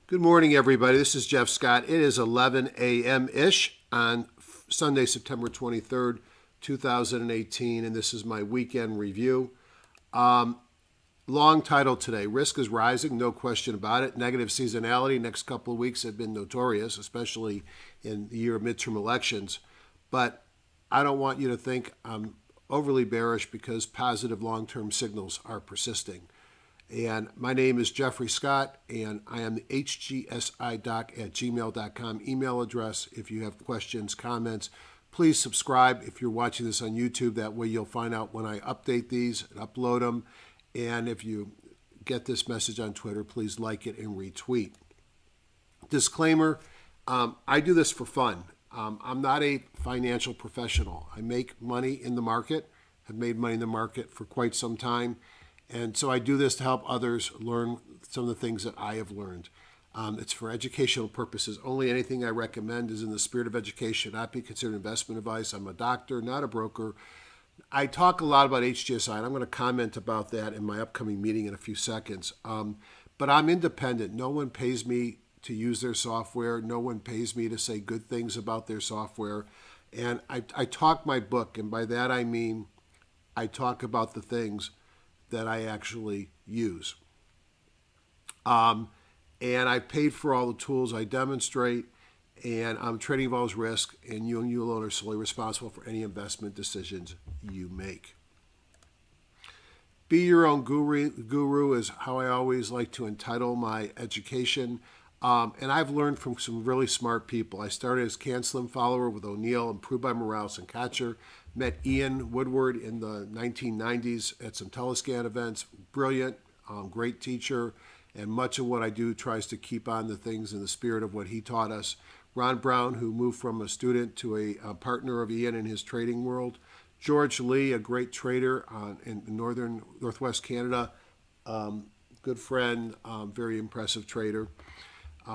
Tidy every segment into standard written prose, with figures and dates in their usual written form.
Good morning, everybody. This is Jeff Scott. It is 11 a.m.-ish on Sunday, September 23rd, 2018, and this is my weekend review. Long title today. Risk is rising, no question about it. Negative seasonality. Next couple of weeks have been notorious, especially in the year of midterm elections. But I don't want you to think I'm overly bearish because positive long-term signals are persisting. And my name is Jeffrey Scott, and I am the HGSIdoc@gmail.com email address. If you have questions, comments, please subscribe if you're watching this on YouTube. That way you'll find out when I update these and upload them. And if you get this message on Twitter, please like it and retweet. Disclaimer, I do this for fun. I'm not a financial professional. I make money in the market. I've made money in the market for quite some time. And so I do this to help others learn some of the things that I have learned. It's for educational purposes. Only anything I recommend is in the spirit of education, not be considered investment advice. I'm a doctor, not a broker. I talk a lot about HGSI, and I'm going to comment about that in my upcoming meeting in a few seconds. But I'm independent. No one pays me to use their software. No one pays me to say good things about their software. And I talk my book, and by that I mean I talk about the things that I actually use. And I paid for all the tools I demonstrate, and trading involves risk, and you alone are solely responsible for any investment decisions you make. Be your own guru is how I always like to entitle my education. And I've learned from some really smart people. I started as Cancelim follower with O'Neill, improved by Morales and Katcher. Met Ian Woodward in the 1990s at some Telescan events. Brilliant, great teacher, and much of what I do tries to keep on the things in the spirit of what he taught us. Ron Brown, who moved from a student to a partner of Ian in his trading world. George Lee, a great trader in northwest Canada. Good friend, very impressive trader.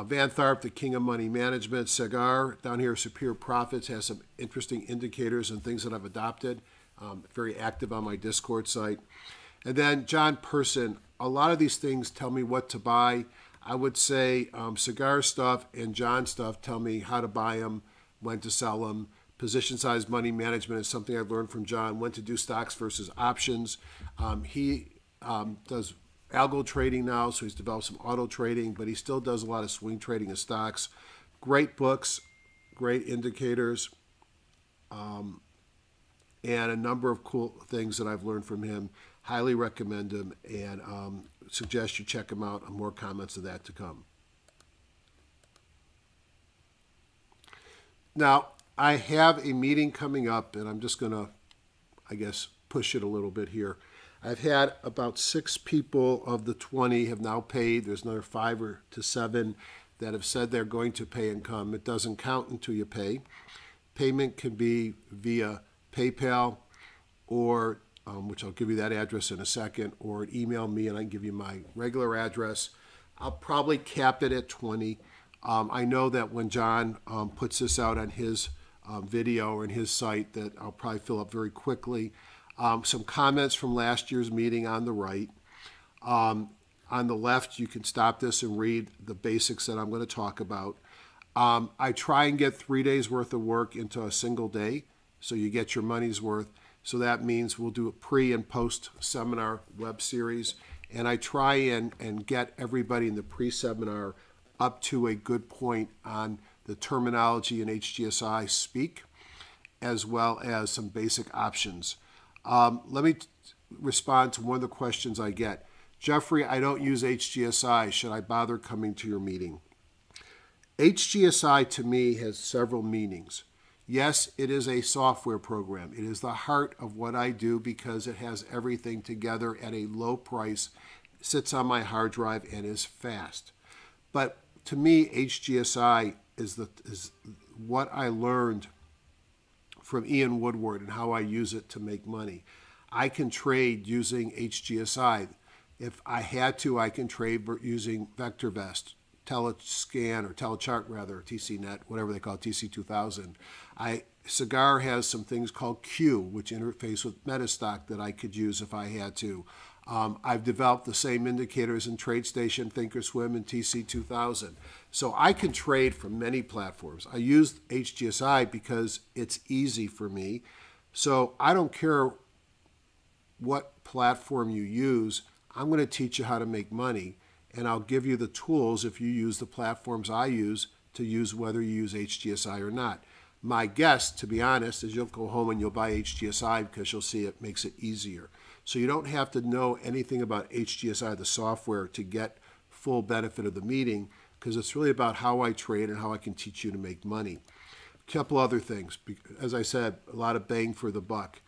Van Tharp, the king of money management. Cigar, down here, Superior Profits, has some interesting indicators and things that I've adopted. Very active on my Discord site. And then John Person. A lot of these things tell me what to buy. I would say Cigar stuff and John stuff tell me how to buy them, when to sell them. Position size money management is something I've learned from John. When to do stocks versus options. He does algo trading now, so he's developed some auto trading, but he still does a lot of swing trading of stocks. Great books, great indicators, and a number of cool things that I've learned from him. Highly recommend him, and suggest you check him out. More comments of that to come. Now, I have a meeting coming up, and I'm just going to, push it a little bit here. I've had about 6 people of the 20 have now paid. There's another 5 to 7 that have said they're going to pay and come. It doesn't count until you pay. Payment can be via PayPal or, which I'll give you that address in a second, or email me and I can give you my regular address. I'll probably cap it at 20. I know that when John puts this out on his video or in his site that I'll probably fill up very quickly. Some comments from last year's meeting on the right. On the left, you can stop this and read the basics that I'm going to talk about. I try and get 3 days worth of work into a single day, so you get your money's worth. So that means we'll do a pre and post seminar web series, and I try and get everybody in the pre-seminar up to a good point on the terminology in HGSI speak, as well as some basic options. Let me respond to one of the questions I get. Jeffrey, I don't use HGSI. Should I bother coming to your meeting? HGSI to me has several meanings. Yes, it is a software program. It is the heart of what I do because it has everything together at a low price, sits on my hard drive, and is fast. But to me, HGSI is what I learned from Ian Woodward and how I use it to make money. I can trade using HGSI. If I had to, I can trade using VectorVest, Telescan, or Telechart rather, TCNet, whatever they call it, TC2000. Cigar has some things called Q, which interface with Metastock that I could use if I had to. I've developed the same indicators in TradeStation, Thinkorswim, and TC2000. So I can trade from many platforms. I use HGSI because it's easy for me. So I don't care what platform you use. I'm going to teach you how to make money, and I'll give you the tools if you use the platforms I use to use, whether you use HGSI or not. My guess, to be honest, is you'll go home and you'll buy HGSI because you'll see it makes it easier. So you don't have to know anything about HGSI, the software, to get full benefit of the meeting, because it's really about how I trade and how I can teach you to make money. A couple other things. As I said, a lot of bang for the buck.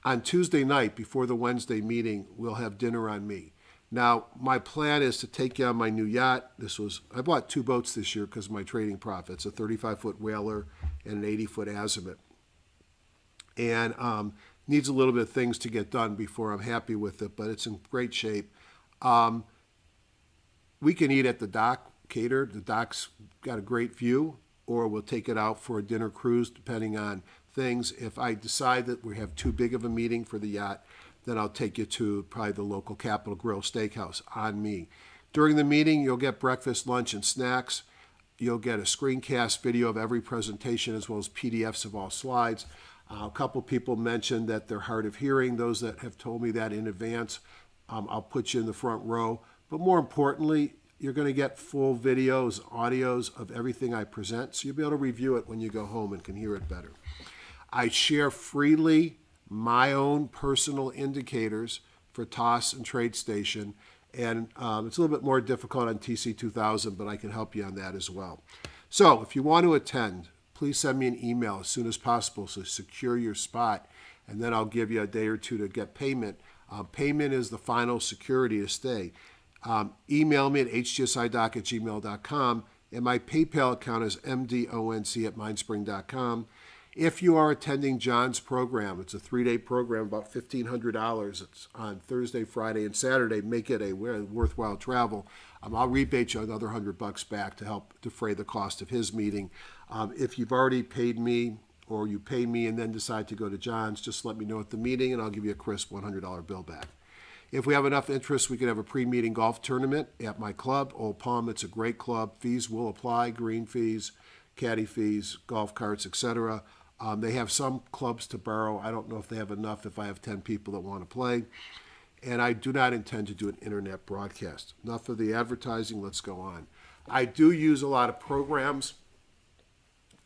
On Tuesday night, before the Wednesday meeting, we'll have dinner on me. Now, my plan is to take you on my new yacht. I bought 2 boats this year because of my trading profits, a 35-foot Whaler and an 80-foot Azimut. And needs a little bit of things to get done before I'm happy with it, but it's in great shape. We can eat at the dock, catered. The dock's got a great view, or we'll take it out for a dinner cruise, depending on things. If I decide that we have too big of a meeting for the yacht, then I'll take you to probably the local Capitol Grill Steakhouse on me. During the meeting, you'll get breakfast, lunch, and snacks. You'll get a screencast video of every presentation as well as PDFs of all slides. A couple people mentioned that they're hard of hearing. Those that have told me that in advance, I'll put you in the front row. But more importantly, you're going to get full videos, audios of everything I present, so you'll be able to review it when you go home and can hear it better. I share freely my own personal indicators for TOS and TradeStation, and it's a little bit more difficult on TC2000, but I can help you on that as well. So if you want to attend, please send me an email as soon as possible to secure your spot, and then I'll give you a day or two to get payment. Payment is the final security to stay. Email me at hgsidoc@gmail.com, and my PayPal account is mdonc@mindspring.com. If you are attending John's program, it's a 3-day program, about $1,500. It's on Thursday, Friday, and Saturday. Make it a worthwhile travel. I'll rebate you another $100 back to help defray the cost of his meeting. If you've already paid me, or you pay me and then decide to go to John's, just let me know at the meeting, and I'll give you a crisp $100 bill back. If we have enough interest, we could have a pre-meeting golf tournament at my club, Old Palm. It's a great club. Fees will apply, green fees, caddy fees, golf carts, etc. They have some clubs to borrow. I don't know if they have enough if I have 10 people that want to play. And I do not intend to do an internet broadcast. Enough of the advertising, let's go on. I do use a lot of programs.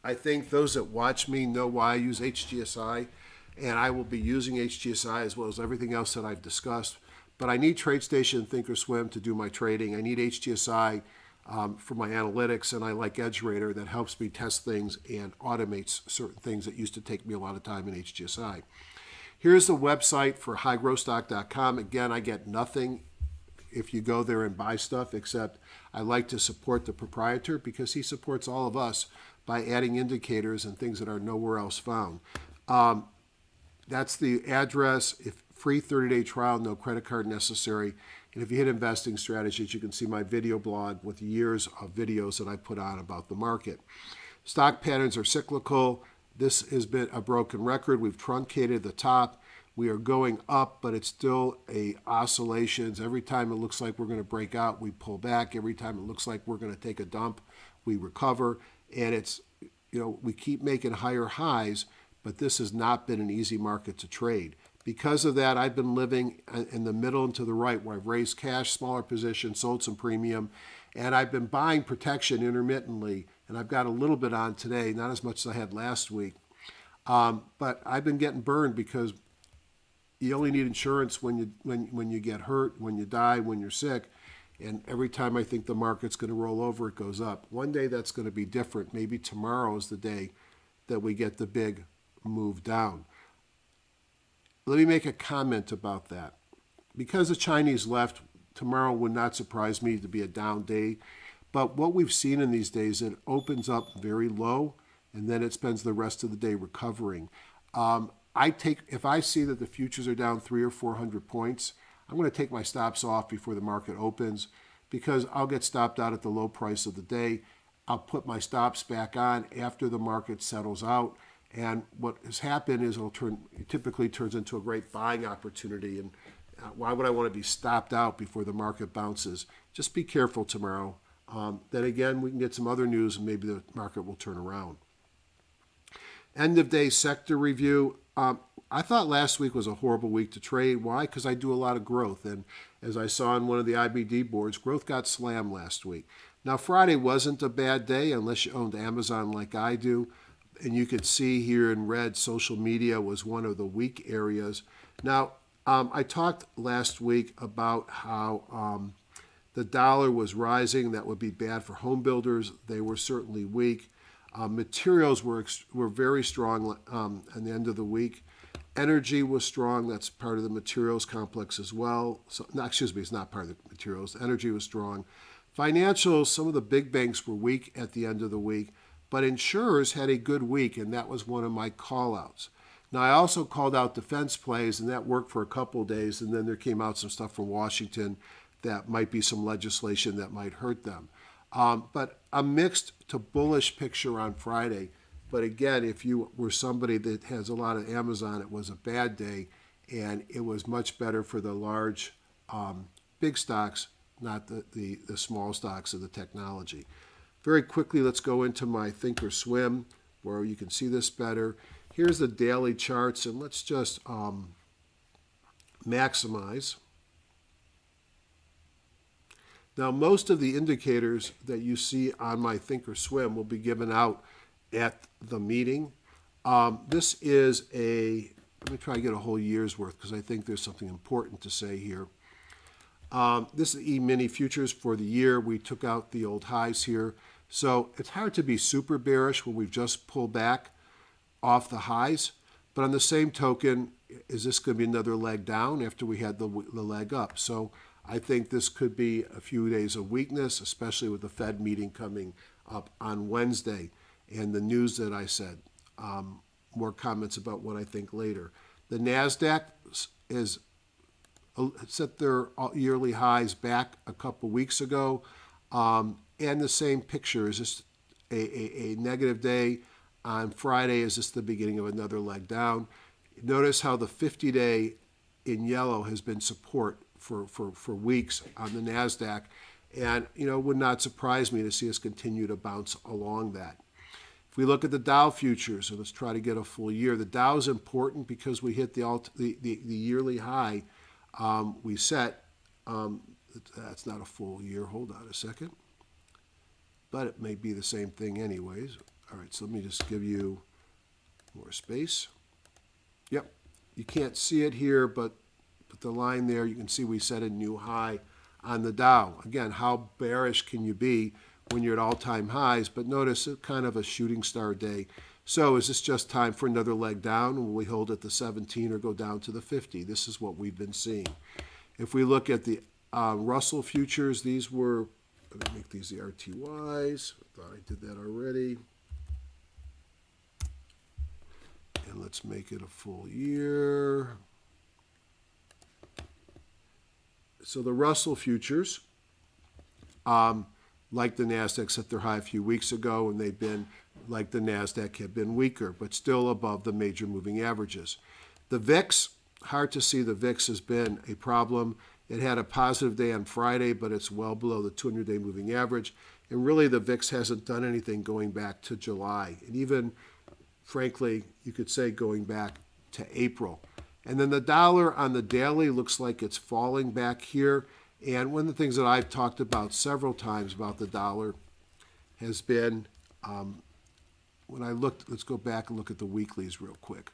I think those that watch me know why I use HGSI, and I will be using HGSI as well as everything else that I've discussed. But I need TradeStation and Thinkorswim to do my trading. I need HGSI for my analytics, and I like EdgeRater that helps me test things and automates certain things that used to take me a lot of time in HGSI. Here's the website for highgrowthstock.com. Again, I get nothing if you go there and buy stuff, except I like to support the proprietor because he supports all of us by adding indicators and things that are nowhere else found. That's the address. Free 30-day trial, no credit card necessary. And if you hit investing strategies, you can see my video blog with years of videos that I put on about the market. Stock patterns are cyclical. This has been a broken record. We've truncated the top. We are going up, but it's still oscillations. Every time it looks like we're going to break out, we pull back. Every time it looks like we're going to take a dump, we recover. And it's, we keep making higher highs, but this has not been an easy market to trade. Because of that, I've been living in the middle and to the right, where I've raised cash, smaller positions, sold some premium, and I've been buying protection intermittently, and I've got a little bit on today, not as much as I had last week. But I've been getting burned because you only need insurance when you get hurt, when you die, when you're sick, and every time I think the market's going to roll over, it goes up. One day that's going to be different. Maybe tomorrow is the day that we get the big move down. Let me make a comment about that. Because the Chinese left, tomorrow would not surprise me to be a down day. But what we've seen in these days, it opens up very low, and then it spends the rest of the day recovering. If I see that the futures are down 300 or 400 points, I'm going to take my stops off before the market opens, because I'll get stopped out at the low price of the day. I'll put my stops back on after the market settles out. And what has happened is it typically turns into a great buying opportunity. And why would I want to be stopped out before the market bounces? Just be careful tomorrow. Then again, we can get some other news and maybe the market will turn around. End of day sector review. I thought last week was a horrible week to trade. Why? Because I do a lot of growth. And as I saw on one of the IBD boards, growth got slammed last week. Now, Friday wasn't a bad day unless you owned Amazon like I do. And you could see here in red, social media was one of the weak areas. Now, I talked last week about how the dollar was rising. That would be bad for home builders. They were certainly weak. Materials were very strong at the end of the week. Energy was strong. That's part of the materials complex as well. So, no, excuse me, it's not part of the materials. Energy was strong. Financials, some of the big banks were weak at the end of the week, but insurers had a good week, and that was one of my call-outs. Now, I also called out defense plays, and that worked for a couple of days, and then there came out some stuff from Washington that might be some legislation that might hurt them. But a mixed to bullish picture on Friday. But again, if you were somebody that has a lot of Amazon, it was a bad day, and it was much better for the large, big stocks, not the small stocks of the technology. Very quickly, let's go into my Thinkorswim, where you can see this better. Here's the daily charts, and let's just maximize. Now, most of the indicators that you see on my Thinkorswim will be given out at the meeting. This is let me try to get a whole year's worth because I think there's something important to say here. This is E-mini futures for the year. We took out the old highs here. So it's hard to be super bearish when we've just pulled back off the highs. But on the same token, is this going to be another leg down after we had the leg up? So I think this could be a few days of weakness, especially with the Fed meeting coming up on Wednesday and the news that I said. More comments about what I think later. The NASDAQ is set their yearly highs back a couple weeks ago. And the same picture. Is this a negative day on Friday? Is this the beginning of another leg down? Notice how the 50-day in yellow has been support for weeks on the NASDAQ. And, it would not surprise me to see us continue to bounce along that. If we look at the Dow futures, and let's try to get a full year, the Dow is important because we hit the yearly high we set. That's not a full year. Hold on a second. But it may be the same thing anyways. All right, so let me just give you more space. Yep, you can't see it here, but the line there, you can see we set a new high on the Dow. Again, how bearish can you be when you're at all-time highs? But notice it's kind of a shooting star day. So is this just time for another leg down? Will we hold at the 17 or go down to the 50? This is what we've been seeing. If we look at the Russell futures, these were, let me make these the RTYs. I thought I did that already. And let's make it a full year. So the Russell futures, like the NASDAQ, set their high a few weeks ago, and they've been, like the NASDAQ, have been weaker, but still above the major moving averages. The VIX, hard to see the VIX has been a problem. It had a positive day on Friday, but it's well below the 200-day moving average. And really, the VIX hasn't done anything going back to July. And even, frankly, you could say going back to April. And then the dollar on the daily looks like it's falling back here. And one of the things that I've talked about several times about the dollar has been, when I looked, let's go back and look at the weeklies real quick.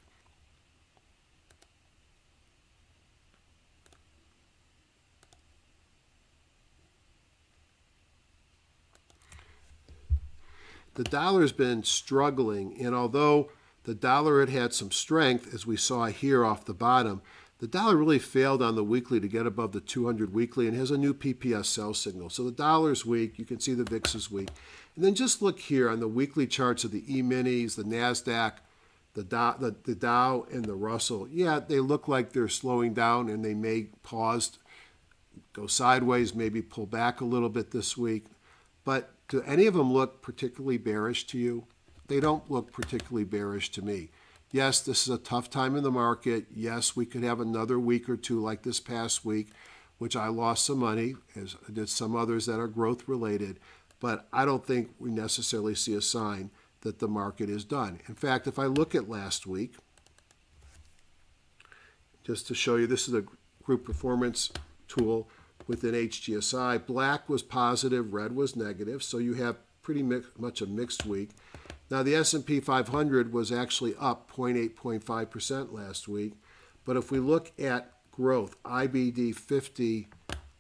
The dollar has been struggling, and although the dollar had some strength, as we saw here off the bottom, the dollar really failed on the weekly to get above the 200 weekly and has a new PPS sell signal. So the dollar's weak. You can see the VIX is weak. And then just look here on the weekly charts of the E-minis, the NASDAQ, the Dow, and the Russell. Yeah, they look like they're slowing down, and they may pause, go sideways, maybe pull back a little bit this week. But do any of them look particularly bearish to you? They don't look particularly bearish to me. Yes, this is a tough time in the market. Yes, we could have another week or two like this past week, which I lost some money, as did some others that are growth related. But I don't think we necessarily see a sign that the market is done. In fact, if I look at last week, just to show you, this is a group performance tool within HGSI. Black was positive, red was negative, so you have pretty much a mixed week. Now, the S&P 500 was actually up 0.8%, last week. But if we look at growth, IBD 50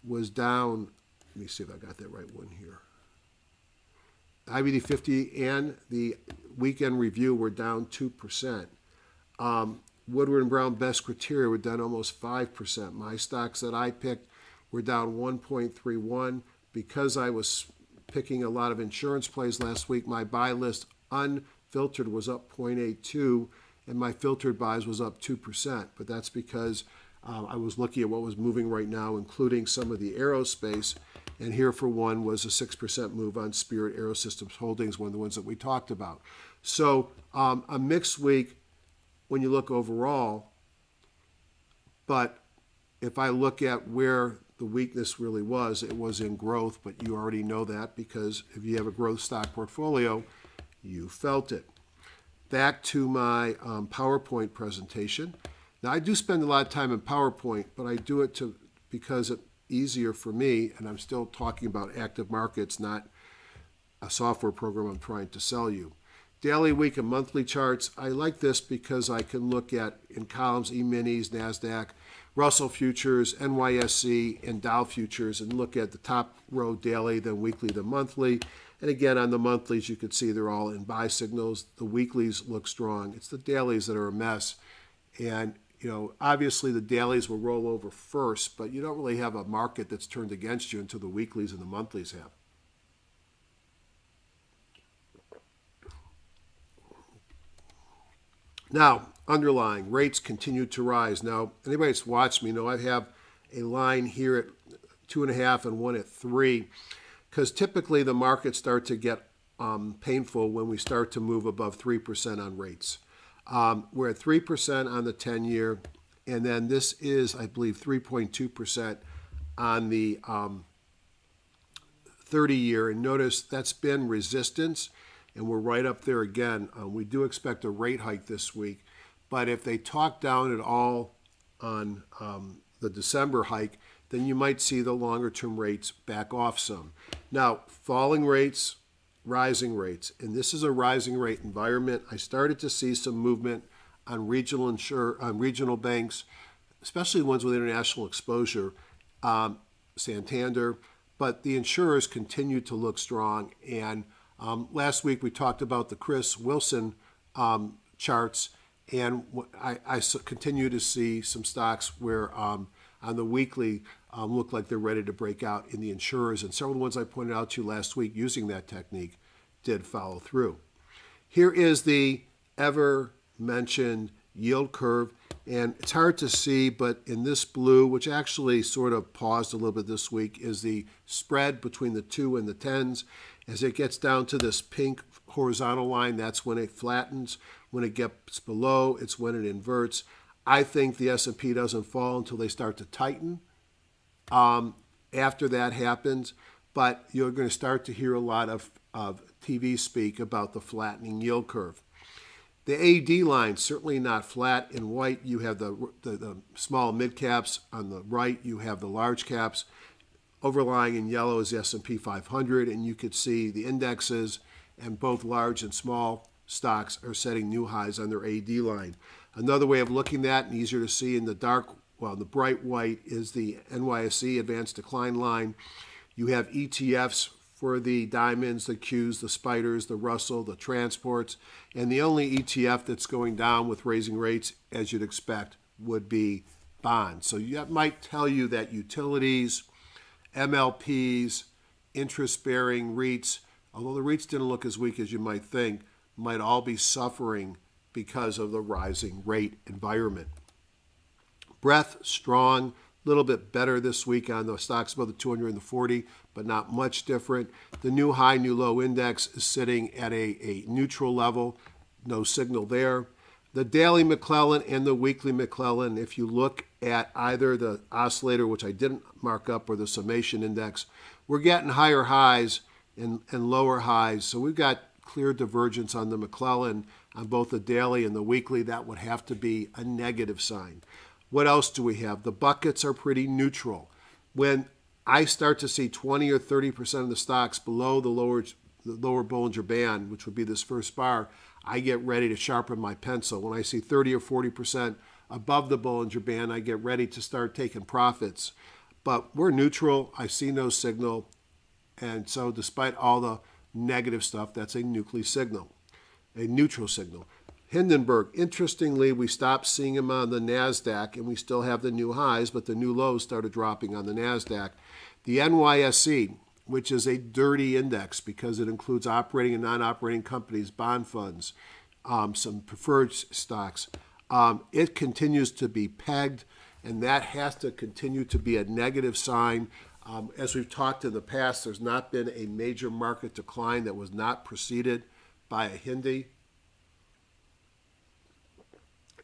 was down. Let me see if I got that right one here. IBD 50 and the weekend review were down 2%. Woodward and Brown best criteria were down almost 5%. My stocks that I picked were down 1.31. Because I was picking a lot of insurance plays last week, my buy list unfiltered was up 0.82, and my filtered buys was up 2%. But that's because I was looking at what was moving right now, including some of the aerospace. And here, for one, was a 6% move on Spirit Aerosystems Holdings, one of the ones that we talked about. So a mixed week when you look overall. But if I look at where the weakness really was, it was in growth. But you already know that, because if you have a growth stock portfolio, you felt it. Back to my PowerPoint presentation. Now, I do spend a lot of time in PowerPoint, but I do it because it's easier for me, and I'm still talking about active markets, not a software program I'm trying to sell you. Daily, week, and monthly charts. I like this because I can look at, in columns, E-minis, NASDAQ, Russell futures, NYSE, and Dow futures, and look at the top row daily, then weekly, then monthly. And again, on the monthlies, you can see they're all in buy signals. The weeklies look strong. It's the dailies that are a mess. And, obviously the dailies will roll over first, but you don't really have a market that's turned against you until the weeklies and the monthlies have. Now, underlying rates continue to rise. Now, anybody that's watched me know I have a line here at 2.5 and one at 3, because typically the markets start to get painful when we start to move above 3% on rates. We're at 3% on the 10-year, and then this is, I believe, 3.2% on the 30-year. And notice that's been resistance, and we're right up there again. We do expect a rate hike this week, but if they talk down at all on the December hike, then you might see the longer-term rates back off some. Now, falling rates, rising rates, and this is a rising rate environment. I started to see some movement on regional banks, especially ones with international exposure, Santander, but the insurers continue to look strong. And last week we talked about the Chris Wilson charts, and I continue to see some stocks where on the weekly look like they're ready to break out in the insurers, and several of the ones I pointed out to you last week using that technique did follow through. Here is the ever-mentioned yield curve, and it's hard to see, but in this blue, which actually sort of paused a little bit this week, is the spread between the 2 and the 10s. As it gets down to this pink horizontal line, that's when it flattens. When it gets below, it's when it inverts. I think the S&P doesn't fall until they start to tighten. After that happens, but you're going to start to hear a lot of TV speak about the flattening yield curve. The AD line, certainly not flat. In white, you have the small mid caps. On the right, you have the large caps. Overlying in yellow is the S&P 500, and you could see the indexes, and both large and small stocks are setting new highs on their AD line. Another way of looking at, and easier to see in the the bright white, is the NYSE advanced decline line. You have ETFs for the diamonds, the Qs, the spiders, the Russell, the transports, and the only ETF that's going down with raising rates, as you'd expect, would be bonds. So that might tell you that utilities, MLPs, interest-bearing REITs, although the REITs didn't look as weak as you might think, might all be suffering because of the rising rate environment. Breadth, strong, a little bit better this week on the stocks above the 200 and the 40, but not much different. The new high, new low index is sitting at a neutral level, no signal there. The daily McClellan and the weekly McClellan, if you look at either the oscillator, which I didn't mark up, or the summation index, we're getting higher highs and lower highs. So we've got clear divergence on the McClellan on both the daily and the weekly. That would have to be a negative sign. What else do we have? The buckets are pretty neutral. When I start to see 20 or 30% of the stocks below the lower Bollinger Band, which would be this first bar, I get ready to sharpen my pencil. When I see 30 or 40% above the Bollinger Band, I get ready to start taking profits. But we're neutral. I see no signal. And so despite all the negative stuff, that's a nuclear signal, a neutral signal. Hindenburg, interestingly, we stopped seeing him on the NASDAQ, and we still have the new highs, but the new lows started dropping on the NASDAQ. The NYSE, which is a dirty index because it includes operating and non-operating companies, bond funds, some preferred stocks. It continues to be pegged, and that has to continue to be a negative sign. As we've talked in the past, there's not been a major market decline that was not preceded by a Hindi.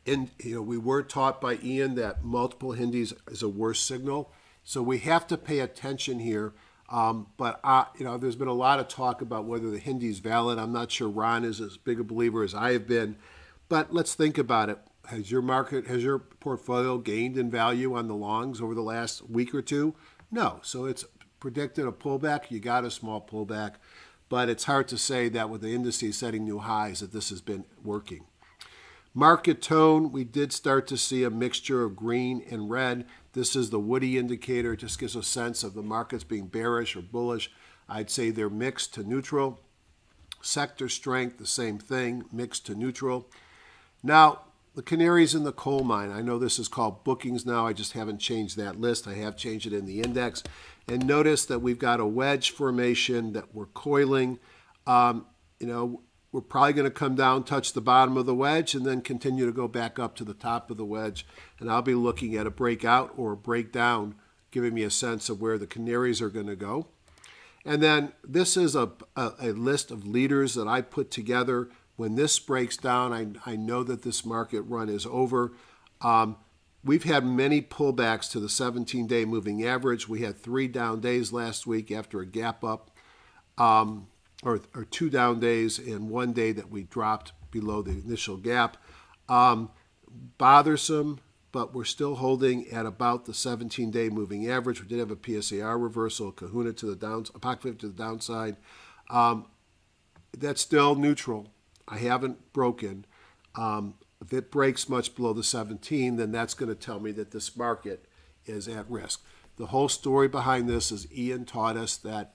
And we were taught by Ian that multiple Hindis is a worse signal, so we have to pay attention here. But there's been a lot of talk about whether the Hindi is valid. I'm not sure Ron is as big a believer as I have been, but let's think about it. Has your portfolio gained in value on the longs over the last week or two? No. So it's predicted a pullback. You got a small pullback, but it's hard to say that with the indices setting new highs that this has been working. Market tone, we did start to see a mixture of green and red. This is the Woody indicator. It just gives a sense of the markets being bearish or bullish. I'd say they're mixed to neutral. Sector strength, the same thing, mixed to neutral. Now, the canaries in the coal mine. I know this is called bookings now. I just haven't changed that list. I have changed it in the index. And notice that we've got a wedge formation that we're coiling. We're probably going to come down, touch the bottom of the wedge, and then continue to go back up to the top of the wedge. And I'll be looking at a breakout or a breakdown, giving me a sense of where the canaries are going to go. And then this is a list of leaders that I put together. When this breaks down, I know that this market run is over. We've had many pullbacks to the 17-day moving average. We had 3 down days last week after a gap up. Or 2 down days and 1 day that we dropped below the initial gap. Bothersome, but we're still holding at about the 17-day moving average. We did have a PSAR reversal, kahuna to the downside, a pocket 50 to the downside. That's still neutral. I haven't broken. If it breaks much below the 17, then that's going to tell me that this market is at risk. The whole story behind this is Ian taught us that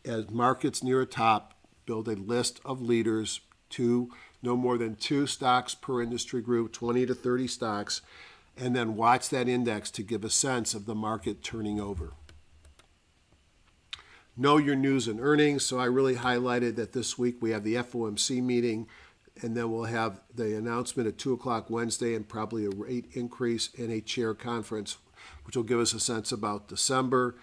as markets near a top, build a list of leaders, no more than 2 stocks per industry group, 20 to 30 stocks, and then watch that index to give a sense of the market turning over. Know your news and earnings. So I really highlighted that this week we have the FOMC meeting, and then we'll have the announcement at 2 o'clock Wednesday and probably a rate increase in a chair conference, which will give us a sense about December.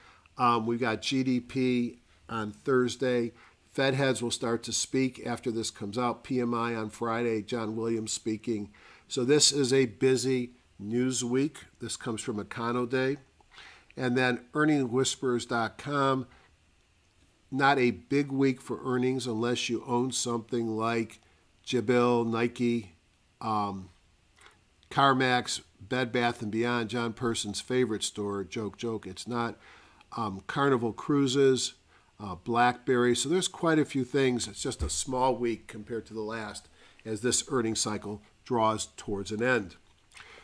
We've got GDP on Thursday. Fed heads will start to speak after this comes out. PMI on Friday, John Williams speaking. So this is a busy news week. This comes from Econo Day. And then earningswhispers.com. Not a big week for earnings unless you own something like Jabil, Nike, CarMax, Bed Bath & Beyond, John Person's favorite store. Joke, it's not. Carnival Cruises, BlackBerry. So there's quite a few things. It's just a small week compared to the last as this earnings cycle draws towards an end.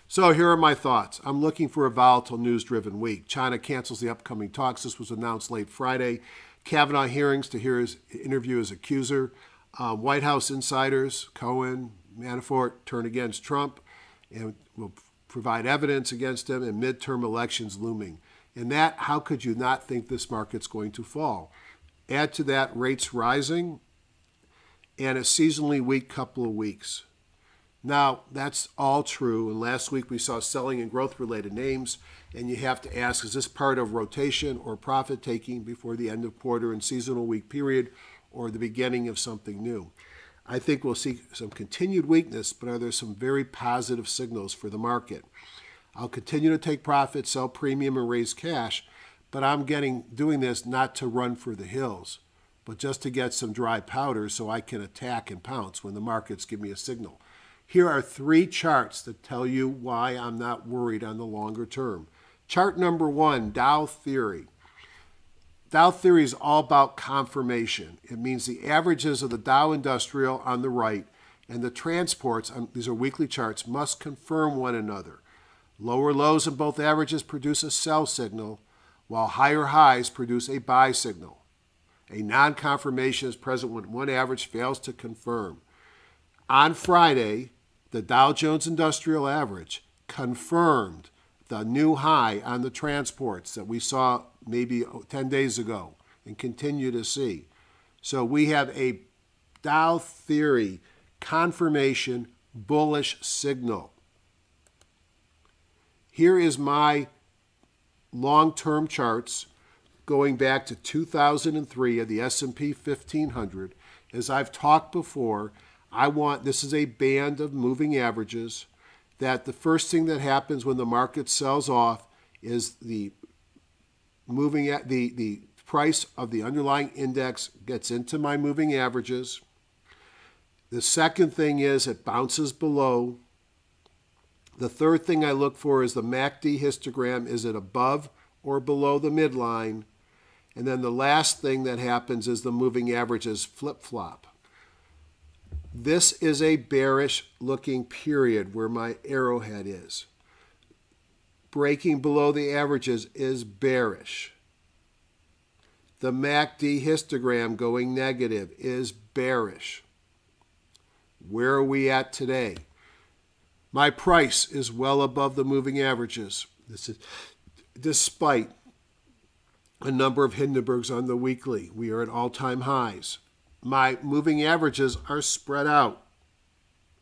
So here are my thoughts. I'm looking for a volatile news-driven week. China cancels the upcoming talks. This was announced late Friday. Kavanaugh hearings to hear his interview as accuser. White House insiders, Cohen, Manafort, turn against Trump and will provide evidence against him, and midterm elections looming. And that, how could you not think this market's going to fall? Add to that rates rising and a seasonally weak couple of weeks. Now, that's all true. And last week we saw selling and growth-related names, and you have to ask, is this part of rotation or profit-taking before the end of quarter and seasonal week period or the beginning of something new? I think we'll see some continued weakness, but are there some very positive signals for the market? I'll continue to take profits, sell premium, and raise cash, but I'm doing this not to run for the hills, but just to get some dry powder so I can attack and pounce when the markets give me a signal. Here are 3 charts that tell you why I'm not worried on the longer term. Chart number 1, Dow Theory. Dow Theory is all about confirmation. It means the averages of the Dow Industrial on the right and the transports, these are weekly charts, must confirm one another. Lower lows in both averages produce a sell signal, while higher highs produce a buy signal. A non-confirmation is present when one average fails to confirm. On Friday, the Dow Jones Industrial Average confirmed the new high on the transports that we saw maybe 10 days ago and continue to see. So we have a Dow Theory confirmation bullish signal. Here is my long-term charts going back to 2003 of the S&P 1500. As I've talked before, this is a band of moving averages, that the first thing that happens when the market sells off is the price of the underlying index gets into my moving averages. The second thing is it bounces below. The third thing I look for is the MACD histogram. Is it above or below the midline? And then the last thing that happens is the moving averages flip-flop. This is a bearish looking period where my arrowhead is. Breaking below the averages is bearish. The MACD histogram going negative is bearish. Where are we at today? My price is well above the moving averages. This is despite a number of Hindenburgs on the weekly. We are at all-time highs. My moving averages are spread out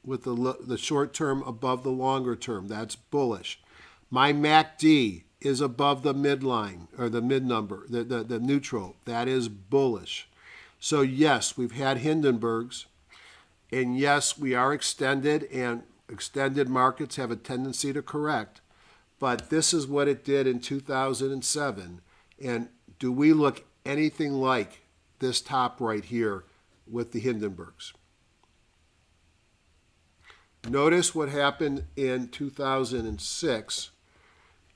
with the short term above the longer term. That's bullish. My MACD is above the midline, or the mid number, the neutral. That is bullish. So yes, we've had Hindenburgs, and yes, we are extended, and extended markets have a tendency to correct. But this is what it did in 2007. And do we look anything like this top right here with the Hindenburgs? Notice what happened in 2006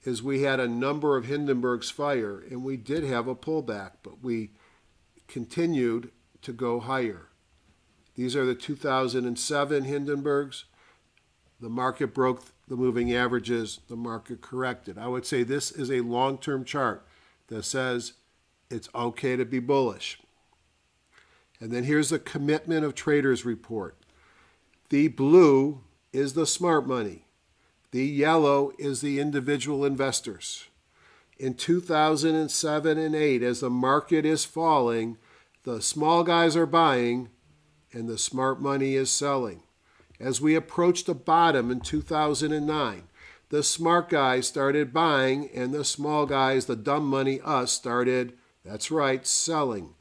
is we had a number of Hindenburgs fire, and we did have a pullback, but we continued to go higher. These are the 2007 Hindenburgs. The market broke the moving averages. The market corrected. I would say this is a long-term chart that says it's okay to be bullish. And then here's the commitment of traders report. The blue is the smart money. The yellow is the individual investors. In 2007 and 8, as the market is falling, the small guys are buying and the smart money is selling. As we approached the bottom in 2009, the smart guys started buying and the small guys, the dumb money, us, started, that's right, selling.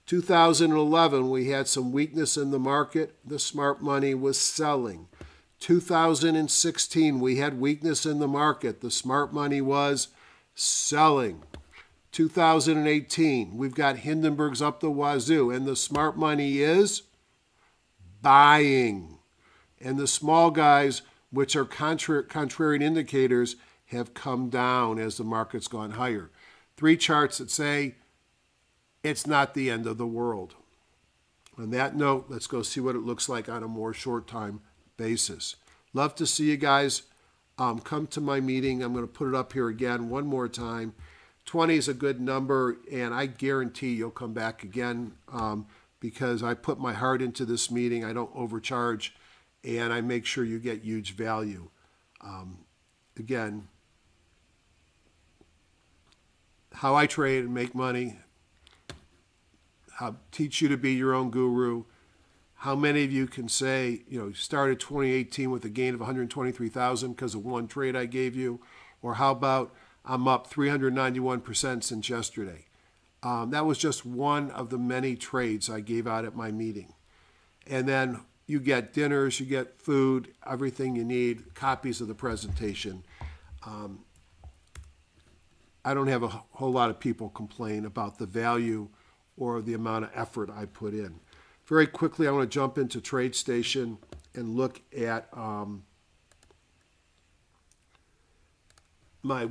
2011, we had some weakness in the market. The smart money was selling. 2016, we had weakness in the market. The smart money was selling. 2018, we've got Hindenburgs up the wazoo, and the smart money is buying. And the small guys, which are contrarian indicators, have come down as the market's gone higher. 3 charts that say it's not the end of the world. On that note, let's go see what it looks like on a more short-time basis. Love to see you guys. Come to my meeting. I'm going to put it up here again one more time. 20 is a good number, and I guarantee you'll come back again because I put my heart into this meeting. I don't overcharge, and I make sure you get huge value. Again, how I trade and make money, how teach you to be your own guru. How many of you can say, you started 2018 with a gain of 123,000 because of one trade I gave you? Or how about I'm up 391% since yesterday? That was just one of the many trades I gave out at my meeting. And then you get dinners, you get food, everything you need, copies of the presentation. I don't have a whole lot of people complain about the value or the amount of effort I put in. Very quickly, I want to jump into TradeStation and look at my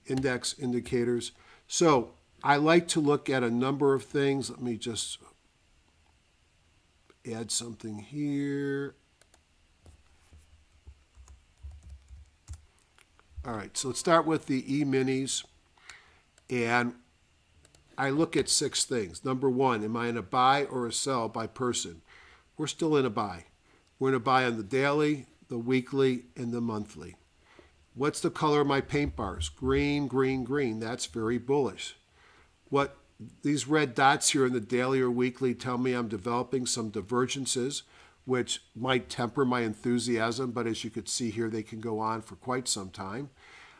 index indicators. So I like to look at a number of things. Let me just add something here. All right, so let's start with the E-minis. And I look at 6 things. Number 1, am I in a buy or a sell by person? We're still in a buy. We're in a buy on the daily, the weekly, and the monthly. What's the color of my paint bars? Green, green, green. That's very bullish. What these red dots here in the daily or weekly tell me I'm developing some divergences, which might temper my enthusiasm, but as you could see here, they can go on for quite some time.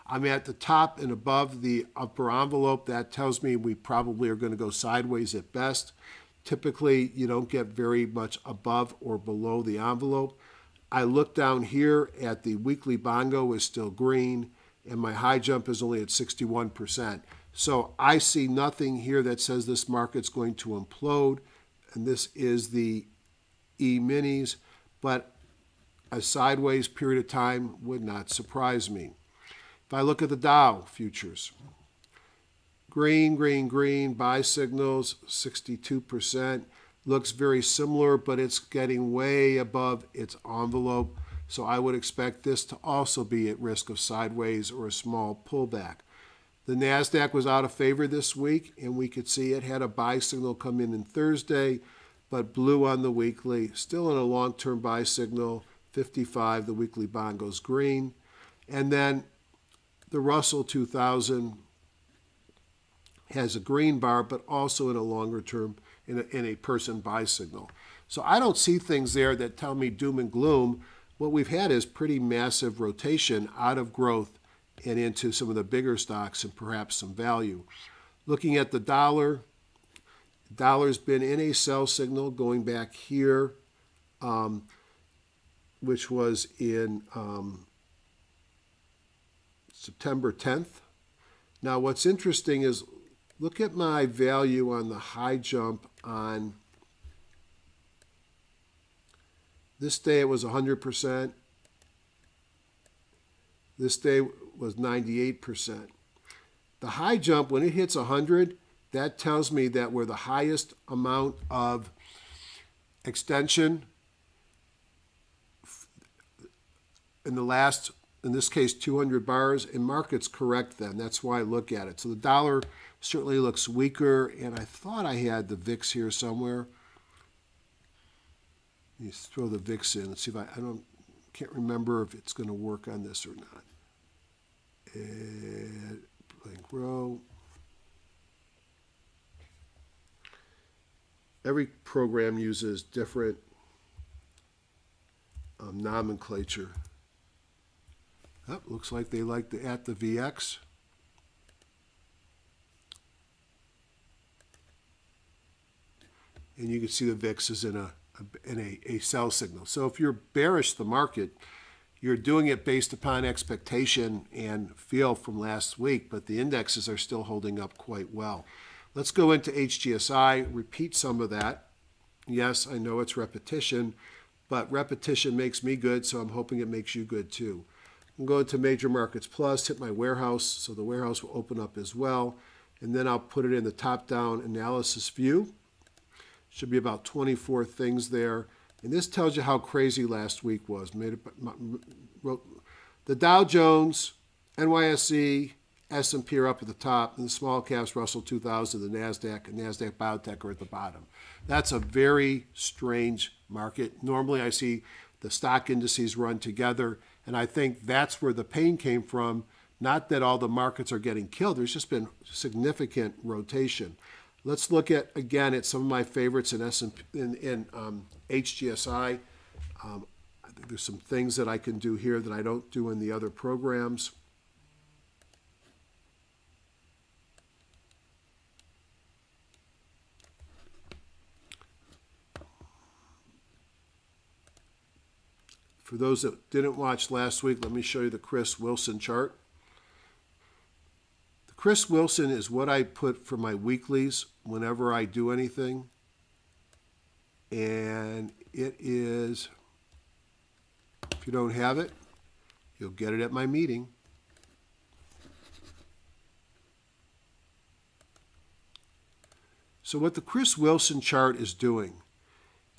I'm at the top and above the upper envelope. That tells me we probably are going to go sideways at best. Typically, you don't get very much above or below the envelope. I look down here at the weekly bongo is still green, and my high jump is only at 61%. So I see nothing here that says this market's going to implode, and this is the E-minis, but a sideways period of time would not surprise me. If I look at the Dow futures, green, green, green, buy signals, 62%. Looks very similar, but it's getting way above its envelope. So I would expect this to also be at risk of sideways or a small pullback. The NASDAQ was out of favor this week, and we could see it had a buy signal come in Thursday, but blue on the weekly, still in a long-term buy signal, 55, the weekly bond goes green. And then the Russell 2000 has a green bar, but also in a longer term, in a person buy signal. So I don't see things there that tell me doom and gloom. What we've had is pretty massive rotation out of growth and into some of the bigger stocks and perhaps some value. Looking at the dollar, dollar's been in a sell signal going back here, which was in September 10th. Now what's interesting is look at my value on the high jump on this day. It was 100%. This day was 98%. The high jump, when it hits 100, that tells me that we're the highest amount of extension in the last, in this case, 200 bars, and markets correct then. That's why I look at it. So the dollar certainly looks weaker, and I thought I had the VIX here somewhere. You throw the VIX in. Let's see if can't remember if it's going to work on this or not. Blank row. Every program uses different nomenclature. Oh, looks like they like the at the VX. And you can see the VIX is in a sell signal. So if you're bearish the market, you're doing it based upon expectation and feel from last week, but the indexes are still holding up quite well. Let's go into HGSI, repeat some of that. Yes, I know it's repetition, but repetition makes me good, so I'm hoping it makes you good too. I'm going to Major Markets Plus, hit my warehouse, so the warehouse will open up as well, and then I'll put it in the top-down analysis view. Should be about 24 things there. And this tells you how crazy last week was. The Dow Jones, NYSE, S&P are up at the top, and the small caps, Russell 2000, the NASDAQ, and NASDAQ Biotech are at the bottom. That's a very strange market. Normally I see the stock indices run together, and I think that's where the pain came from. Not that all the markets are getting killed. There's just been significant rotation. Let's look at, again, at some of my favorites in HGSI. I think there's some things that I can do here that I don't do in the other programs. For those that didn't watch last week, let me show you the Chris Wilson chart. The Chris Wilson is what I put for my weeklies whenever I do anything. And it is, if you don't have it, you'll get it at my meeting. So what the Chris Wilson chart is doing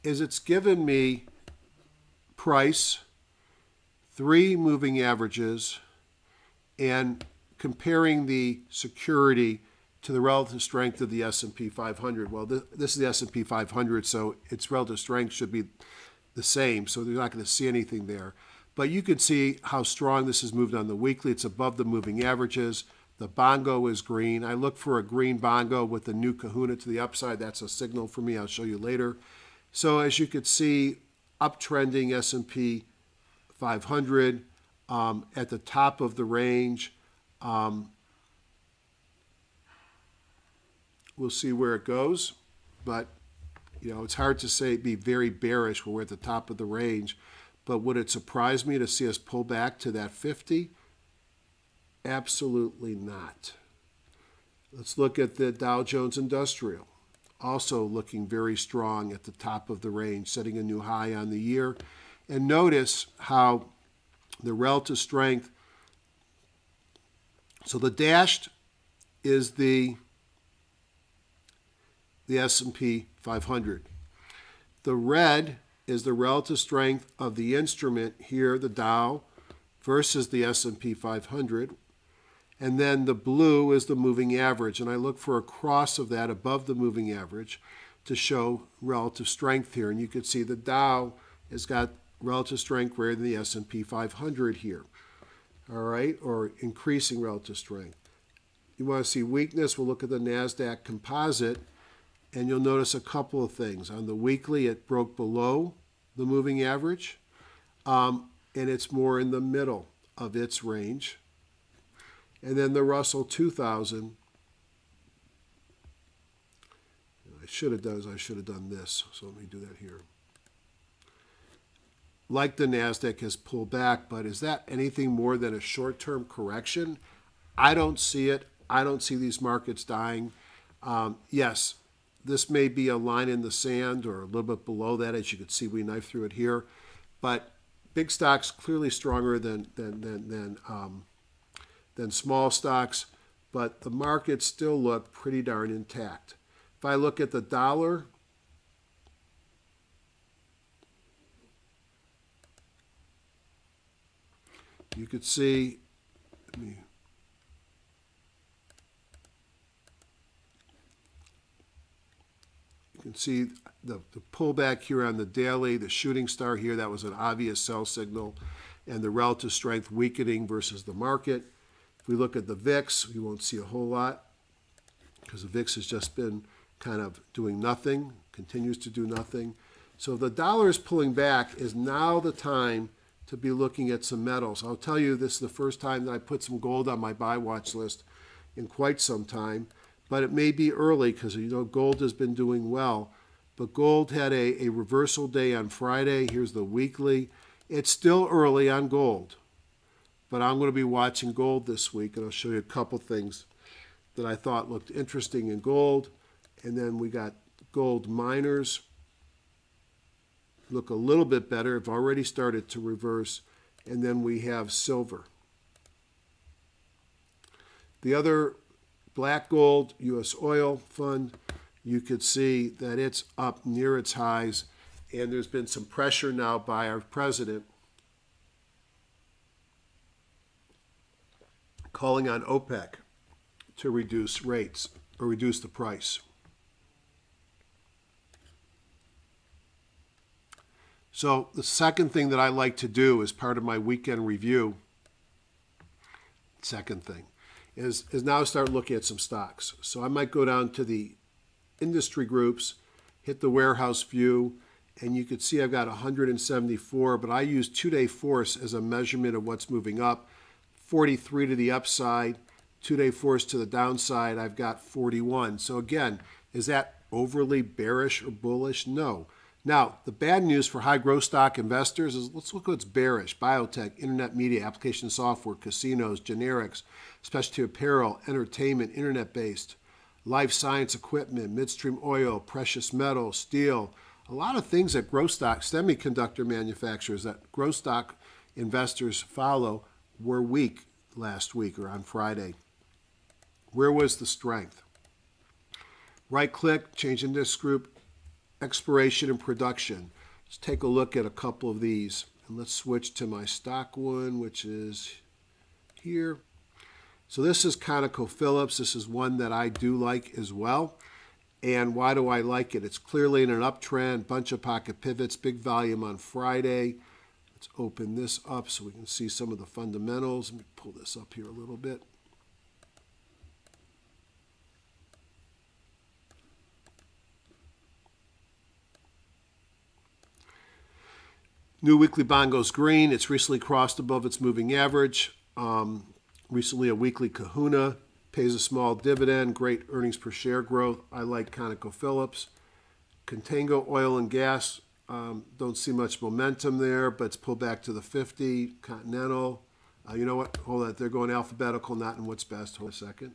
is it's given me price, 3 moving averages, and comparing the security to the relative strength of the S&P 500. Well, this is the S&P 500, so its relative strength should be the same, so they're not going to see anything there. But you can see how strong this has moved on the weekly. It's above the moving averages. The bongo is green. I look for a green bongo with the new kahuna to the upside. That's a signal for me. I'll show you later. So as you can see, uptrending S&P 500 at the top of the range. We'll see where it goes, but it's hard to say be very bearish when we're at the top of the range. But would it surprise me to see us pull back to that 50? Absolutely not. Let's look at the Dow Jones Industrial. Also looking very strong at the top of the range, setting a new high on the year. And notice how the relative strength, so the dashed is the S&P 500. The red is the relative strength of the instrument here, the Dow, versus the S&P 500. And then the blue is the moving average. And I look for a cross of that above the moving average to show relative strength here. And you can see the Dow has got relative strength greater than the S&P 500 here. All right, or increasing relative strength. You want to see weakness, we'll look at the NASDAQ composite. And you'll notice a couple of things. On the weekly, it broke below the moving average, and it's more in the middle of its range. And then the Russell 2000, I should have done this, so let me do that here. Like the NASDAQ has pulled back, but is that anything more than a short-term correction? I don't see it. I don't see these markets dying. Yes. This may be a line in the sand or a little bit below that. As you can see, we knifed through it here. But big stocks clearly stronger than small stocks. But the markets still look pretty darn intact. If I look at the dollar, you could see, you can see the pullback here on the daily, the shooting star here, that was an obvious sell signal, and the relative strength weakening versus the market. If we look at the VIX, we won't see a whole lot because the VIX has just been kind of doing nothing, continues to do nothing. So if the dollar is pulling back, is now the time to be looking at some metals. I'll tell you, this is the first time that I put some gold on my buy watch list in quite some time. But it may be early because, gold has been doing well. But gold had a reversal day on Friday. Here's the weekly. It's still early on gold. But I'm going to be watching gold this week, and I'll show you a couple things that I thought looked interesting in gold. And then we got gold miners. Look a little bit better. Have already started to reverse. And then we have silver. The other black gold, U.S. oil fund, you could see that it's up near its highs, and there's been some pressure now by our president calling on OPEC to reduce rates or reduce the price. So the second thing that I like to do as part of my weekend review, second thing, is now start looking at some stocks. So I might go down to the industry groups, hit the warehouse view, and you could see I've got 174, but I use 2-day force as a measurement of what's moving up. 43 to the upside, 2-day force to the downside, I've got 41. So again, is that overly bearish or bullish? No. Now, the bad news for high growth stock investors is let's look what's bearish. Biotech, internet media, application software, casinos, generics, specialty apparel, entertainment, internet-based, life science equipment, midstream oil, precious metals, steel, a lot of things that growth stock, semiconductor manufacturers that growth stock investors follow were weak last week or on Friday. Where was the strength? Right click, change index group, exploration and production. Let's take a look at a couple of these. And let's switch to my stock one, which is here. So this is ConocoPhillips. This is one that I do like as well. And why do I like it? It's clearly in an uptrend, bunch of pocket pivots, big volume on Friday. Let's open this up so we can see some of the fundamentals. Let me pull this up here a little bit. New weekly bond goes green. It's recently crossed above its moving average. Recently a weekly kahuna, pays a small dividend, great earnings per share growth. I like ConocoPhillips. Contango Oil and Gas, don't see much momentum there, but it's pulled back to the 50. Continental, you know what? Hold on, they're going alphabetical, not in what's best. Hold a second.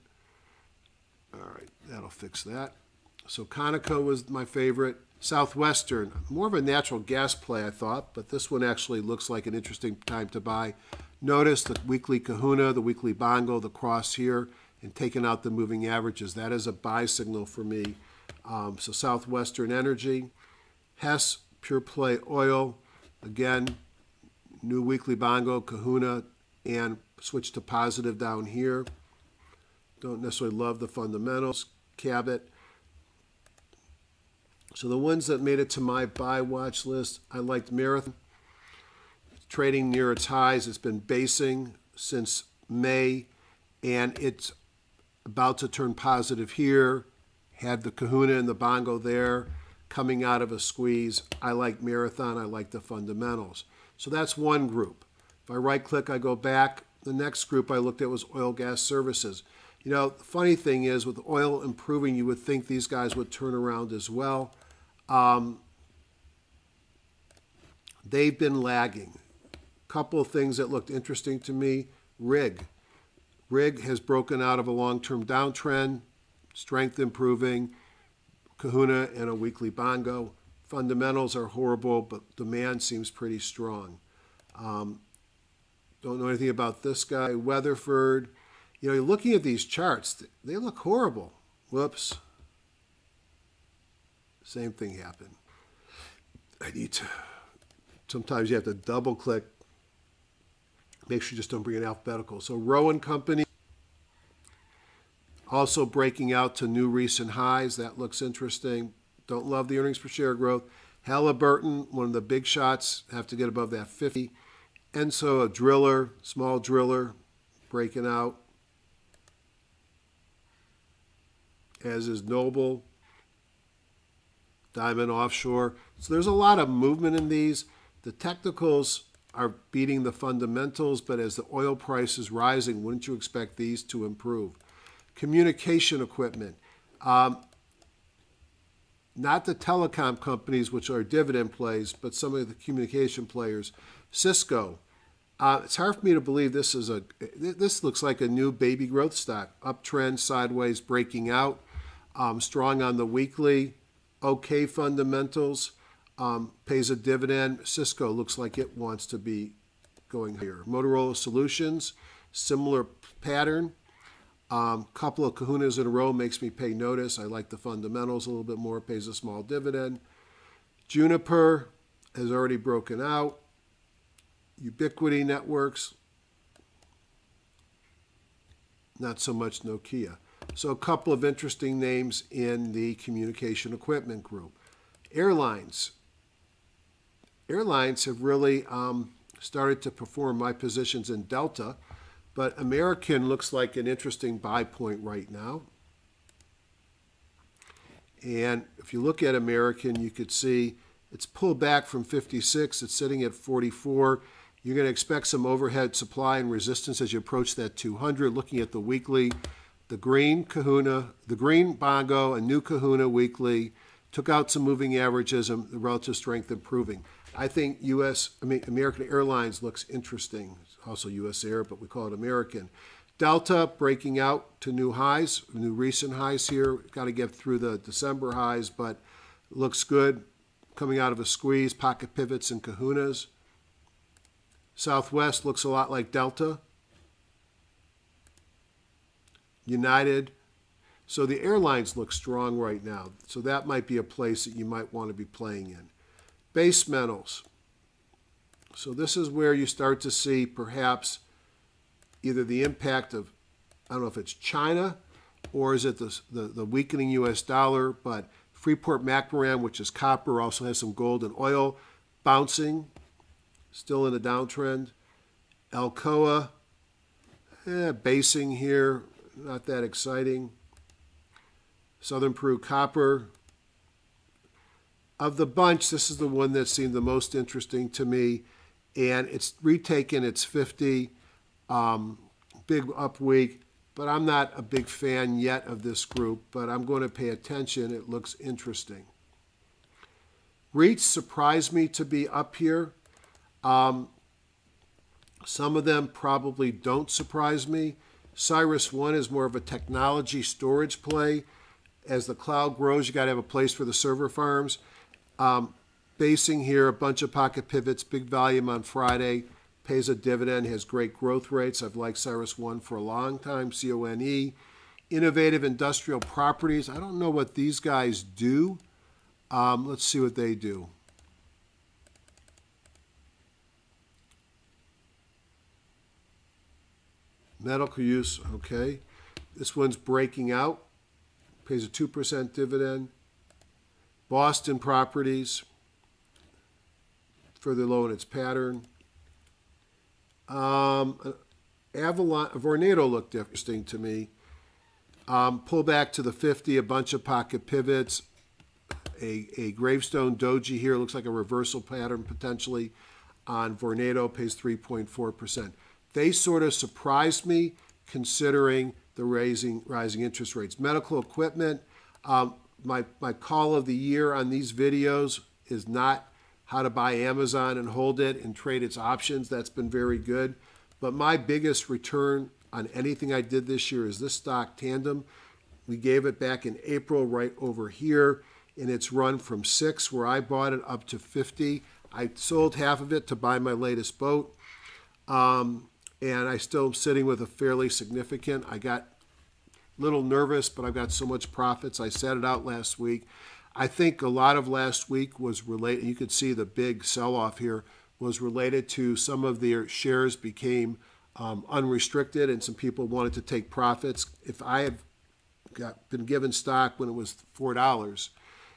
All right, that'll fix that. So Conoco was my favorite. Southwestern, more of a natural gas play, I thought, but this one actually looks like an interesting time to buy. Notice the weekly kahuna, the weekly bongo, the cross here, and taking out the moving averages. That is a buy signal for me. So Southwestern Energy, Hess, Pure Play Oil, again, new weekly bongo, kahuna, and switch to positive down here. Don't necessarily love the fundamentals. Cabot. So the ones that made it to my buy watch list, I liked Marathon. Trading near its highs. It's been basing since May, and it's about to turn positive here. Had the kahuna and the bongo there, coming out of a squeeze. I like Marathon. I like the fundamentals. So that's one group. If I right-click, I go back. The next group I looked at was oil gas services. You know, the funny thing is, with oil improving, you would think these guys would turn around as well. They've been lagging. Couple of things that looked interesting to me. Rig has broken out of a long-term downtrend, strength improving, kahuna and a weekly bongo. Fundamentals are horrible, but demand seems pretty strong. Don't know anything about this guy. Weatherford. You know, you're looking at these charts, they look horrible. Whoops. Same thing happened. Sometimes you have to double click. Make sure you just don't bring it alphabetical. So Rowan Company, also breaking out to new recent highs. That looks interesting. Don't love the earnings per share growth. Halliburton, one of the big shots, have to get above that 50. Enso, a driller, small driller, breaking out. As is Noble, Diamond Offshore. So there's a lot of movement in these. The technicals are beating the fundamentals, but as the oil price is rising, wouldn't you expect these to improve? Communication equipment. Not the telecom companies, which are dividend plays, but some of the communication players. Cisco. It's hard for me to believe this looks like a new baby growth stock. Uptrend, sideways, breaking out. Strong on the weekly. Okay fundamentals. Pays a dividend. Cisco looks like it wants to be going higher. Motorola Solutions, similar pattern. Couple of kahunas in a row makes me pay notice. I like the fundamentals a little bit more. Pays a small dividend. Juniper has already broken out. Ubiquity Networks, not so much Nokia. So a couple of interesting names in the communication equipment group. Airlines. Airlines have really started to perform my positions in Delta, but American looks like an interesting buy point right now. And if you look at American, you could see it's pulled back from 56. It's sitting at 44. You're going to expect some overhead supply and resistance as you approach that 200. Looking at the weekly, the green kahuna, the green bongo, a new kahuna weekly, Took out some moving averages and the relative strength improving. I think American Airlines looks interesting. It's also U.S. Air, but we call it American. Delta breaking out to new highs, new recent highs here. Got to get through the December highs, but looks good. Coming out of a squeeze, pocket pivots and kahunas. Southwest looks a lot like Delta. United. So the airlines look strong right now. So that might be a place that you might want to be playing in. Base metals. So this is where you start to see perhaps either the impact of, I don't know if it's China or is it the weakening U.S. dollar, but Freeport-McMoRan, which is copper, also has some gold and oil, bouncing, still in a downtrend. Alcoa, basing here, not that exciting. Southern Peru Copper. Of the bunch, this is the one that seemed the most interesting to me, and it's retaken its 50, big up week, but I'm not a big fan yet of this group, but I'm going to pay attention. It looks interesting. REITs surprised me to be up here. Some of them probably don't surprise me. Cyrus One is more of a technology storage play. As the cloud grows, you got to have a place for the server farms. Basing here, a bunch of pocket pivots, big volume on Friday, pays a dividend, has great growth rates. I've liked Cyrus One for a long time, CONE. Innovative Industrial Properties. I don't know what these guys do. Let's see what they do. Medical use, okay. This one's breaking out. Pays a 2% dividend. Boston Properties, further low in its pattern. Vornado looked interesting to me. Pull back to the 50, a bunch of pocket pivots. A gravestone doji here, looks like a reversal pattern potentially on Vornado, pays 3.4%. They sort of surprised me considering the rising interest rates. Medical equipment, my call of the year on these videos is not how to buy Amazon and hold it and trade its options. That's been very good. But my biggest return on anything I did this year is this stock Tandem. We gave it back in April right over here, and it's run from 6 where I bought it up to 50. I sold half of it to buy my latest boat. And I still am sitting with a fairly significant. I got a little nervous, but I've got so much profits. I set it out last week. I think a lot of last week was related, you could see the big sell-off here, was related to some of their shares became unrestricted and some people wanted to take profits. If I had been given stock when it was $4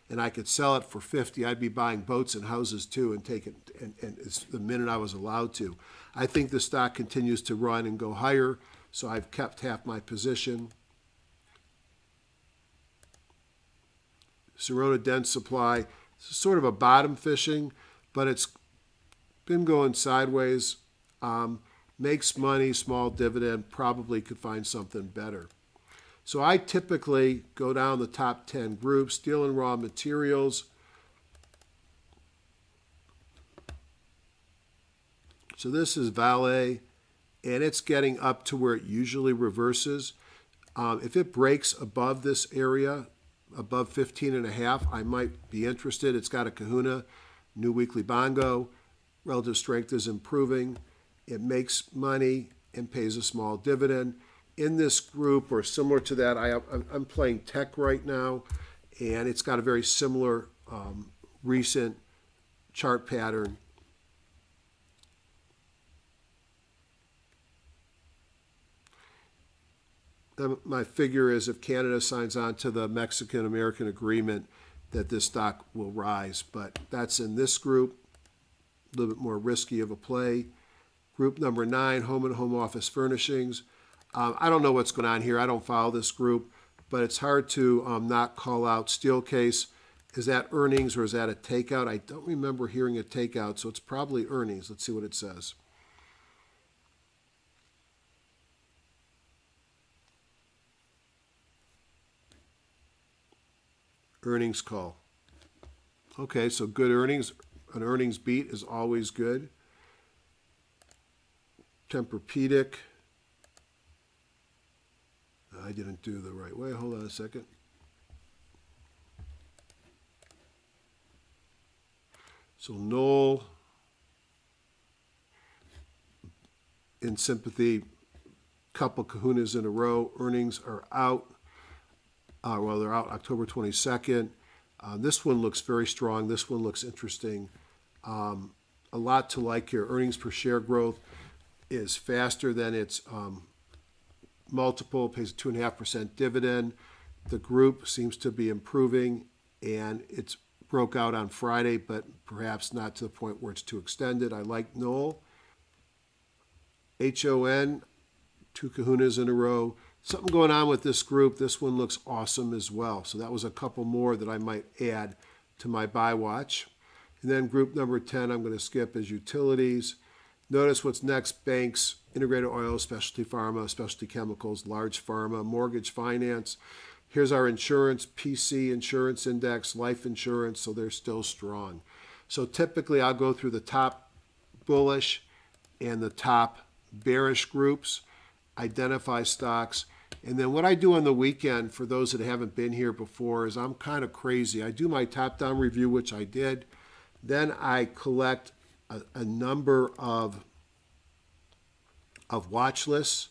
and I could sell it for 50, I'd be buying boats and houses too and take it and it's the minute I was allowed to. I think the stock continues to run and go higher, so I've kept half my position. Sirona Dense Supply, it's sort of a bottom fishing, but it's been going sideways. Makes money, small dividend, probably could find something better. So I typically go down the top 10 groups, steel and raw materials. So this is Vale, and it's getting up to where it usually reverses. If it breaks above this area, above 15.5, I might be interested. It's got a kahuna, new weekly bongo. Relative strength is improving. It makes money and pays a small dividend. In this group, or similar to that, I'm playing tech right now, and it's got a very similar recent chart pattern. My figure is if Canada signs on to the Mexican-American agreement that this stock will rise, but that's in this group, a little bit more risky of a play. Group number 9, home and home office furnishings. I don't know what's going on here. I don't follow this group, but it's hard to not call out Steelcase. Is that earnings or is that a takeout? I don't remember hearing a takeout, so it's probably earnings. Let's see what it says. Earnings call. Okay, so good earnings. An earnings beat is always good. Tempur-Pedic. I didn't do the right way. Hold on a second. So Knoll, in sympathy, couple kahunas in a row. Earnings are out. Well, they're out October 22nd. This one looks very strong. This one looks interesting. A lot to like here. Earnings per share growth is faster than its multiple, pays a 2.5% dividend. The group seems to be improving, and it's broke out on Friday, but perhaps not to the point where it's too extended. I like Knoll. HON, two kahunas in a row. Something going on with this group. This one looks awesome as well. So that was a couple more that I might add to my buy watch. And then group number 10 I'm going to skip is utilities. Notice what's next: banks, integrated oil, specialty pharma, specialty chemicals, large pharma, mortgage finance. Here's our insurance, PC insurance index, life insurance, so they're still strong. So typically I'll go through the top bullish and the top bearish groups, identify stocks, and then what I do on the weekend, for those that haven't been here before, is I'm kind of crazy. I do my top-down review, which I did. Then I collect a number of watch lists.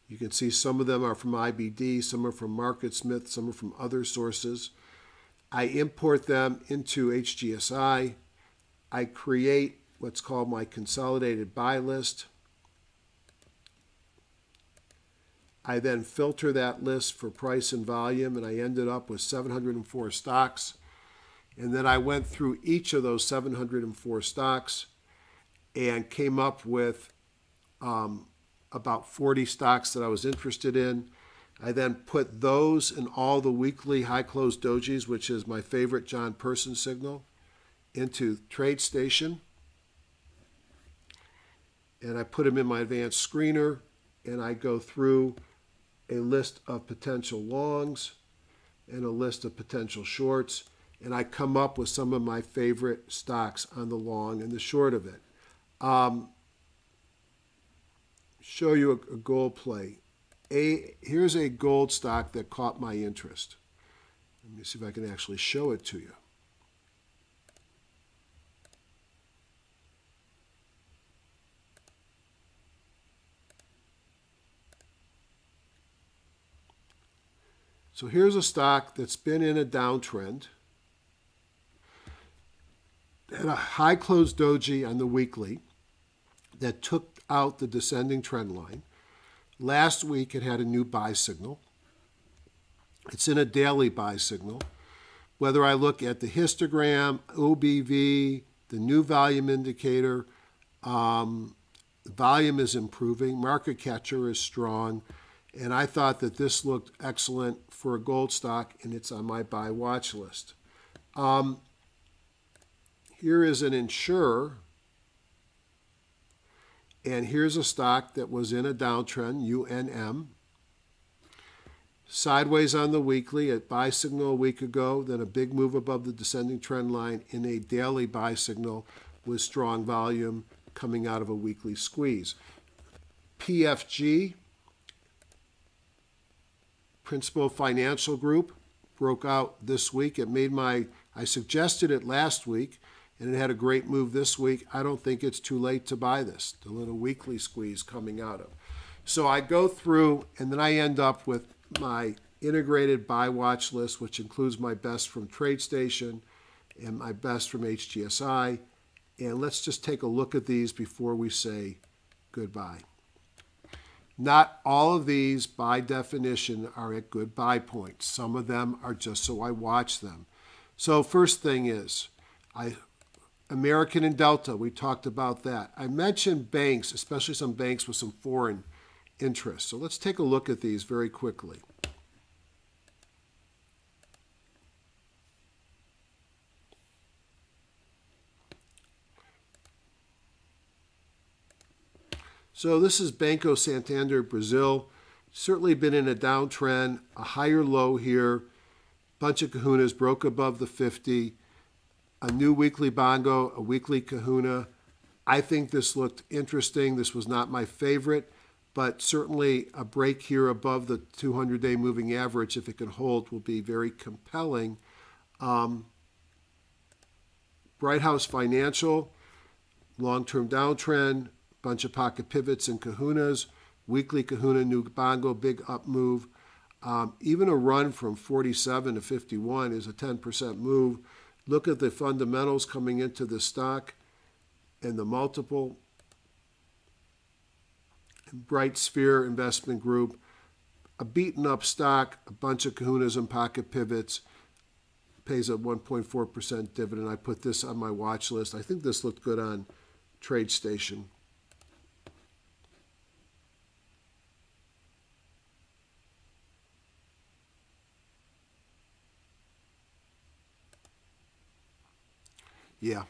You can see some of them are from IBD, some are from MarketSmith, some are from other sources. I import them into HGSI. I create what's called my consolidated buy list. I then filter that list for price and volume, and I ended up with 704 stocks. And then I went through each of those 704 stocks and came up with about 40 stocks that I was interested in. I then put those in all the weekly high close dojis, which is my favorite John Person signal, into TradeStation. And I put them in my advanced screener, and I go through a list of potential longs and a list of potential shorts, and I come up with some of my favorite stocks on the long and the short of it. Show you a gold play. Here's a gold stock that caught my interest. Let me see if I can actually show it to you. So here's a stock that's been in a downtrend, had a high close doji on the weekly that took out the descending trend line. Last week it had a new buy signal. It's in a daily buy signal. Whether I look at the histogram, OBV, the new volume indicator, the volume is improving, market catcher is strong, and I thought that this looked excellent for a gold stock, and it's on my buy watch list. Here is an insurer, and here's a stock that was in a downtrend, UNM. Sideways on the weekly at buy signal a week ago, then a big move above the descending trend line in a daily buy signal with strong volume coming out of a weekly squeeze. PFG, Principal Financial Group, broke out this week. It made I suggested it last week, and it had a great move this week. I don't think it's too late to buy this, the little weekly squeeze coming out of. So I go through, and then I end up with my integrated buy watch list, which includes my best from TradeStation and my best from HGSI. And let's just take a look at these before we say goodbye. Not all of these, by definition, are at good buy points. Some of them are just so I watch them. So first thing is, American and Delta, we talked about that. I mentioned banks, especially some banks with some foreign interests. So let's take a look at these very quickly. So this is Banco Santander, Brazil. Certainly been in a downtrend, a higher low here. Bunch of kahunas broke above the 50. a new weekly bongo, a weekly kahuna. I think this looked interesting. This was not my favorite, but certainly a break here above the 200-day moving average, if it can hold, will be very compelling. Bright House Financial, long-term downtrend, bunch of pocket pivots and kahunas, weekly kahuna, new bongo, big up move. Even a run from 47 to 51 is a 10% move. Look at the fundamentals coming into the stock and the multiple. Bright Sphere Investment Group, a beaten up stock, a bunch of kahunas and pocket pivots, pays a 1.4% dividend. I put this on my watch list. I think this looked good on TradeStation. Yeah.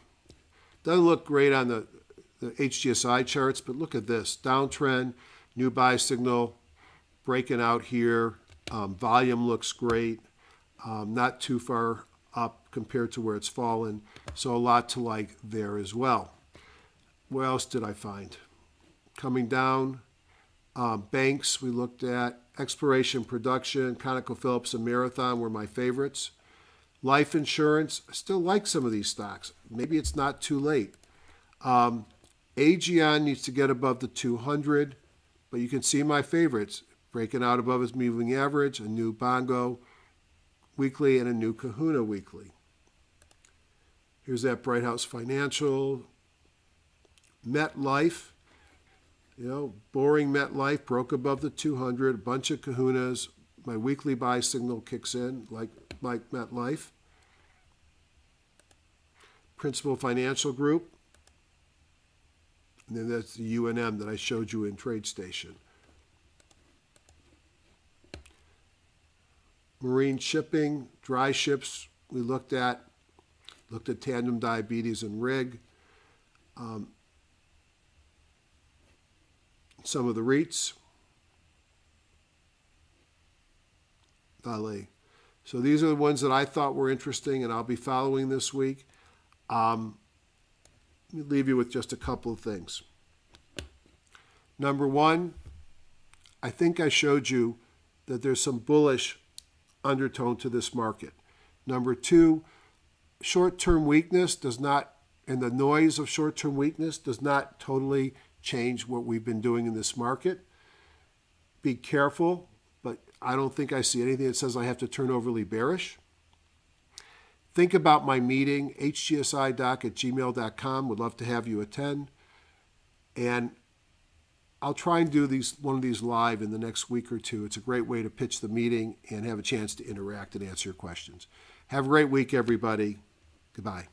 Doesn't look great on the HGSI charts, but look at this. Downtrend, new buy signal, breaking out here. Volume looks great. Not too far up compared to where it's fallen. So a lot to like there as well. What else did I find? Coming down, banks we looked at. Exploration, production, ConocoPhillips and Marathon were my favorites. Life insurance, I still like some of these stocks. Maybe it's not too late. AGN needs to get above the 200, but you can see my favorites. Breaking out above its moving average, a new bongo weekly and a new kahuna weekly. Here's that Bright House Financial. MetLife, boring MetLife, broke above the 200, a bunch of kahunas. My weekly buy signal kicks in, like MetLife. Principal Financial Group. And then that's the UNM that I showed you in TradeStation. Marine shipping, dry ships we looked at Tandem Diabetes and Rig. Some of the REITs. Vale. So these are the ones that I thought were interesting and I'll be following this week. Let me leave you with just a couple of things. Number one, I think I showed you that there's some bullish undertone to this market. Number two, short-term weakness does not, and the noise of short-term weakness does not totally change what we've been doing in this market. Be careful, but I don't think I see anything that says I have to turn overly bearish. Think about my meeting, hgsidoc@gmail.com. Would love to have you attend. And I'll try and do one of these live in the next week or two. It's a great way to pitch the meeting and have a chance to interact and answer your questions. Have a great week, everybody. Goodbye.